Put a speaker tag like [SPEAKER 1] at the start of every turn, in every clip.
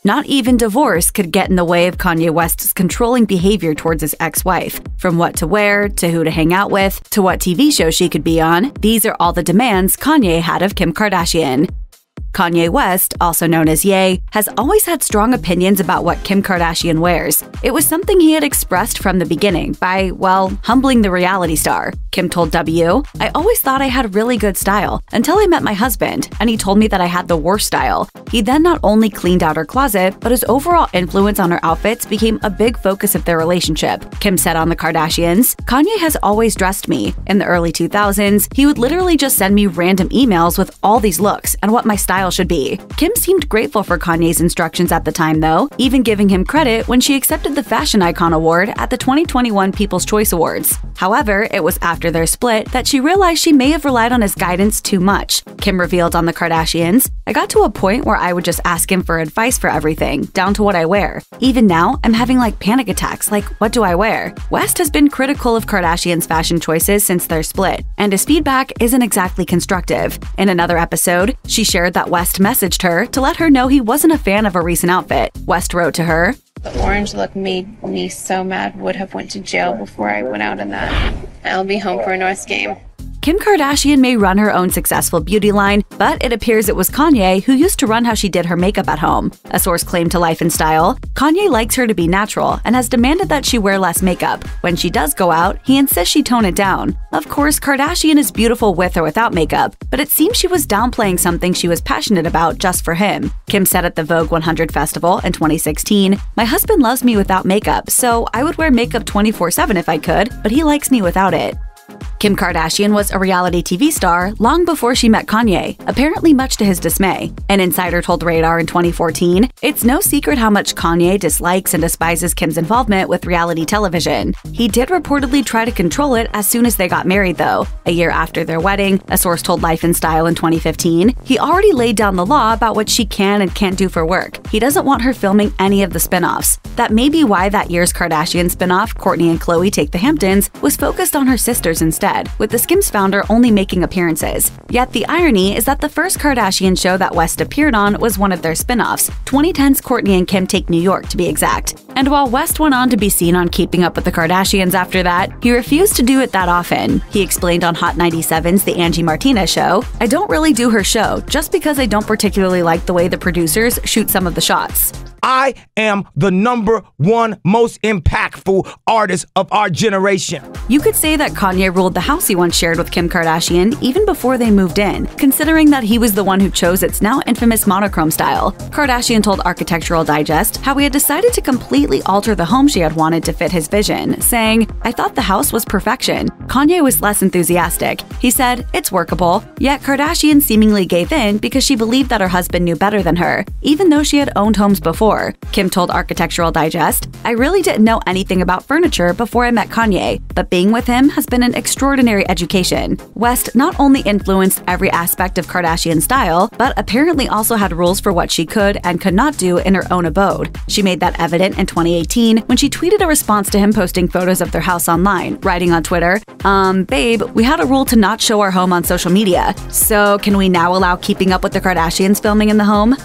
[SPEAKER 1] Not even divorce could get in the way of Kanye West's controlling behavior towards his ex-wife. From what to wear, to who to hang out with, to what TV show she could be on, these are all the demands Kanye had of Kim Kardashian. Kanye West, also known as Ye, has always had strong opinions about what Kim Kardashian wears. It was something he had expressed from the beginning by, well, humbling the reality star. Kim told W, "I always thought I had really good style until I met my husband, and he told me that I had the worst style. He then not only cleaned out her closet, but his overall influence on her outfits became a big focus of their relationship." Kim said on the Kardashians, "Kanye has always dressed me. In the early 2000s, he would literally just send me random emails with all these looks and what my style should be." Kim seemed grateful for Kanye's instructions at the time though, even giving him credit when she accepted the Fashion Icon Award at the 2021 People's Choice Awards. However, it was after their split that she realized she may have relied on his guidance too much. Kim revealed on the Kardashians, "I got to a point where I would just ask him for advice for everything, down to what I wear. Even now, I'm having like panic attacks, like what do I wear?" West has been critical of Kardashian's fashion choices since their split, and his feedback isn't exactly constructive. In another episode, she shared that West messaged her to let her know he wasn't a fan of a recent outfit. West wrote to her,
[SPEAKER 2] "The orange look made me so mad, would have went to jail before I went out in that. I'll be home for a North game."
[SPEAKER 1] Kim Kardashian may run her own successful beauty line, but it appears it was Kanye who used to run how she did her makeup at home. A source claimed to Life and Style, "Kanye likes her to be natural and has demanded that she wear less makeup. When she does go out, he insists she tone it down." Of course, Kardashian is beautiful with or without makeup, but it seems she was downplaying something she was passionate about just for him. Kim said at the Vogue 100 festival in 2016, "My husband loves me without makeup, so I would wear makeup 24/7 if I could, but he likes me without it." Kim Kardashian was a reality TV star long before she met Kanye, apparently much to his dismay. An insider told Radar in 2014, "It's no secret how much Kanye dislikes and despises Kim's involvement with reality television. He did reportedly try to control it as soon as they got married, though. A year after their wedding," a source told Life and Style in 2015, "he already laid down the law about what she can and can't do for work. He doesn't want her filming any of the spinoffs." That may be why that year's Kardashian spinoff, Kourtney and Khloe Take the Hamptons, was focused on her sisters instead, with the Skims founder only making appearances. Yet the irony is that the first Kardashian show that West appeared on was one of their spin-offs, 2010's Kourtney and Kim Take New York to be exact. And while West went on to be seen on Keeping Up with the Kardashians after that, he refused to do it that often. He explained on Hot 97's The Angie Martinez Show, "I don't really do her show, just because I don't particularly like the way the producers shoot some of the shots.
[SPEAKER 3] I am the #1 most impactful artist of our generation."
[SPEAKER 1] You could say that Kanye ruled the house he once shared with Kim Kardashian even before they moved in, considering that he was the one who chose its now infamous monochrome style. Kardashian told Architectural Digest how he had decided to completely alter the home she had wanted to fit his vision, saying, "I thought the house was perfection." Kanye was less enthusiastic. He said, "It's workable." Yet Kardashian seemingly gave in because she believed that her husband knew better than her, even though she had owned homes before. Kim told Architectural Digest, "I really didn't know anything about furniture before I met Kanye, but being with him has been an extraordinary education." West not only influenced every aspect of Kardashian style, but apparently also had rules for what she could and could not do in her own abode. She made that evident in 2018 when she tweeted a response to him posting photos of their house online, writing on Twitter, "Babe, we had a rule to not show our home on social media, so can we now allow Keeping Up with the Kardashians filming in the home?"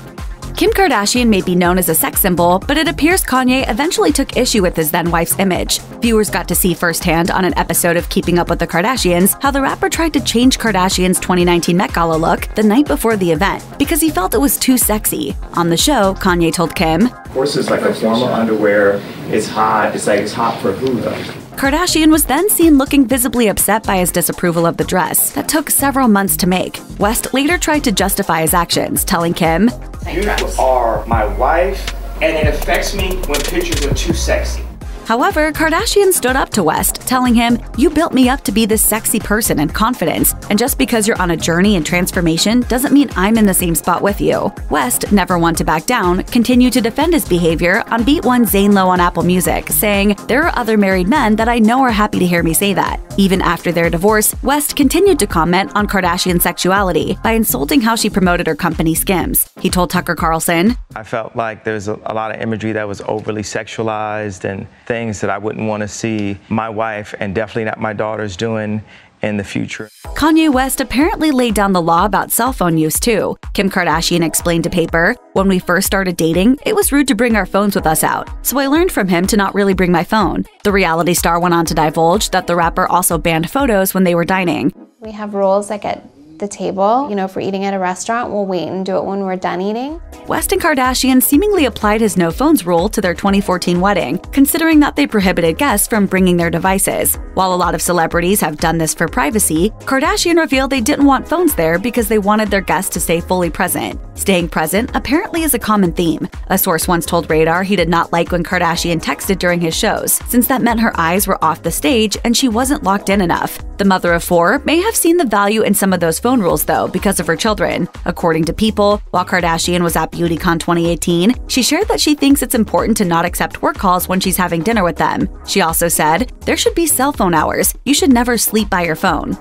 [SPEAKER 1] Kim Kardashian may be known as a sex symbol, but it appears Kanye eventually took issue with his then-wife's image. Viewers got to see firsthand on an episode of Keeping Up with the Kardashians how the rapper tried to change Kardashian's 2019 Met Gala look the night before the event because he felt it was too sexy. On the show, Kanye told Kim,
[SPEAKER 4] "Of course, it's like a formal underwear. It's hot. It's hot for who though?"
[SPEAKER 1] Kardashian was then seen looking visibly upset by his disapproval of the dress that took several months to make. West later tried to justify his actions, telling Kim,
[SPEAKER 4] "You are my wife, and it affects me when pictures are too sexy."
[SPEAKER 1] However, Kardashian stood up to West, telling him, "You built me up to be this sexy person and confidence, and just because you're on a journey and transformation doesn't mean I'm in the same spot with you." West, never one to back down, continued to defend his behavior on Beat One Zane Lowe on Apple Music, saying, "There are other married men that I know are happy to hear me say that." Even after their divorce, West continued to comment on Kardashian's sexuality by insulting how she promoted her company Skims. He told Tucker Carlson,
[SPEAKER 5] "I felt like there's a lot of imagery that was overly sexualized and things that I wouldn't want to see my wife and definitely not my daughters doing in the future.
[SPEAKER 1] Kanye West apparently laid down the law about cell phone use too. Kim Kardashian explained to Paper, "When we first started dating, it was rude to bring our phones with us out, so I learned from him to not really bring my phone." The reality star went on to divulge that the rapper also banned photos when they were dining.
[SPEAKER 2] We have rules like at the table. You know, if we're eating at a restaurant, we'll wait and do it when we're done eating.
[SPEAKER 1] West and Kardashian seemingly applied his no phones rule to their 2014 wedding, considering that they prohibited guests from bringing their devices. While a lot of celebrities have done this for privacy, Kardashian revealed they didn't want phones there because they wanted their guests to stay fully present. Staying present apparently is a common theme. A source once told Radar he did not like when Kardashian texted during his shows, since that meant her eyes were off the stage and she wasn't locked in enough. The mother of four may have seen the value in some of those phone rules though because of her children. According to People, while Kardashian was at BeautyCon 2018, she shared that she thinks it's important to not accept work calls when she's having dinner with them. She also said, "There should be cell phone hours. You should never sleep by your phone."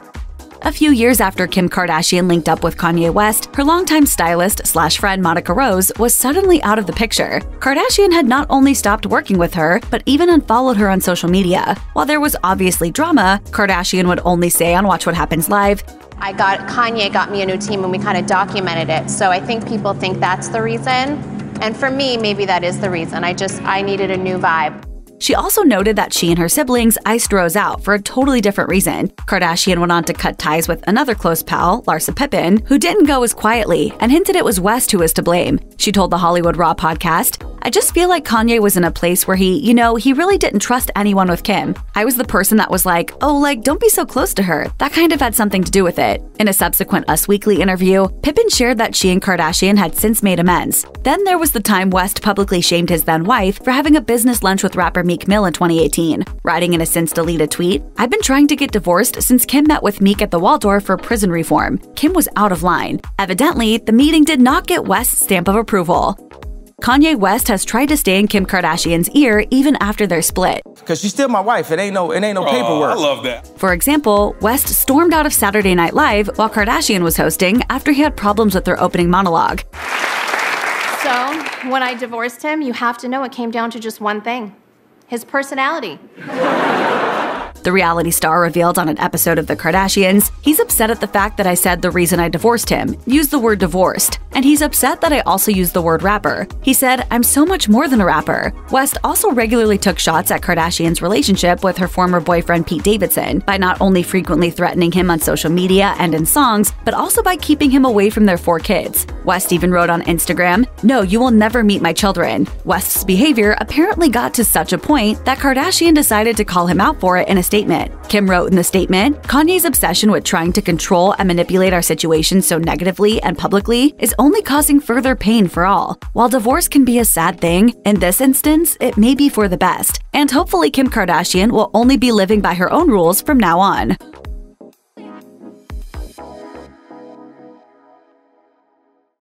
[SPEAKER 1] A few years after Kim Kardashian linked up with Kanye West, her longtime stylist/friend Monica Rose was suddenly out of the picture. Kardashian had not only stopped working with her, but even unfollowed her on social media. While there was obviously drama, Kardashian would only say on Watch What Happens Live,
[SPEAKER 2] Kanye got me a new team and we kind of documented it. So I think people think that's the reason. And for me, maybe that is the reason. I needed a new vibe.
[SPEAKER 1] She also noted that she and her siblings iced Rose out for a totally different reason. Kardashian went on to cut ties with another close pal, Larsa Pippen, who didn't go as quietly and hinted it was West who was to blame. She told the Hollywood Raw podcast, "I just feel like Kanye was in a place where he really didn't trust anyone with Kim. I was the person that was like, don't be so close to her. That kind of had something to do with it." In a subsequent Us Weekly interview, Pippen shared that she and Kardashian had since made amends. Then there was the time West publicly shamed his then wife for having a business lunch with rapper Meek Mill in 2018, writing in a since-deleted tweet, "I've been trying to get divorced since Kim met with Meek at the Waldorf for prison reform. Kim was out of line." Evidently, the meeting did not get West's stamp of approval. Kanye West has tried to stay in Kim Kardashian's ear even after their split.
[SPEAKER 3] Cause she's still my wife. It ain't no paperwork.
[SPEAKER 6] I love that.
[SPEAKER 1] For example, West stormed out of Saturday Night Live while Kardashian was hosting after he had problems with their opening monologue.
[SPEAKER 2] So when I divorced him, you have to know it came down to just one thing: his personality.
[SPEAKER 1] The reality star revealed on an episode of The Kardashians, he's upset at the fact that I said the reason I divorced him, used the word divorced, and he's upset that I also used the word rapper. He said, "I'm so much more than a rapper." West also regularly took shots at Kardashian's relationship with her former boyfriend Pete Davidson by not only frequently threatening him on social media and in songs, but also by keeping him away from their 4 kids. West even wrote on Instagram, "No, you will never meet my children." West's behavior apparently got to such a point that Kardashian decided to call him out for it in a statement. Kim wrote in the statement, "Kanye's obsession with trying to control and manipulate our situation so negatively and publicly is only causing further pain for all. While divorce can be a sad thing, in this instance, it may be for the best. And hopefully Kim Kardashian will only be living by her own rules from now on."